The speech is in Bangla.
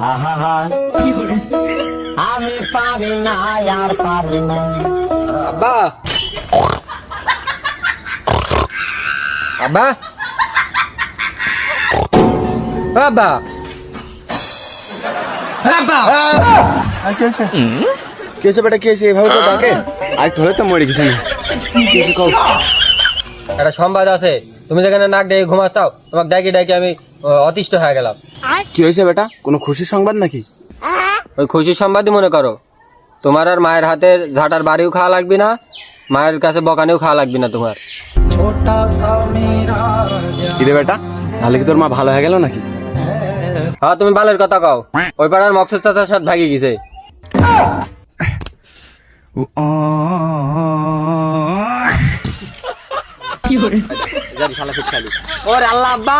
আহা আমি পারি না আর পারি না। আব্বা আব্বা আব্বা আব্বা কেসে বেটা কেসে এভাবে তো ডাকে আর ধরে তো মরে গেছে একটা সংবাদ আছে, তুমি যেখানে নাক ডেকে ঘুমাচ্ছাও তোমাকে ডাকি ডাকি আমি অতিষ্ঠ হয়ে গেলাম। কি হয়েছে বেটা, কোনো খুশির সংবাদ নাকি? ওই খুশির সংবাদই মনে করো, তোমার আর মায়ের হাতের ঝাঁটার বাড়িও খাওয়া লাগবে না, মায়ের কাছে বকানেও খাওয়া লাগবে না তোমার। কি রে বেটা, নাহলে কি তোর মা ভালো হয়ে গেল নাকি? হ্যাঁ তুমি বালের কথা কও, ওই পাড়ার মকসুদ চাচার সাথে ভাগি গেছে। ওরে আল্লাহ আব্বা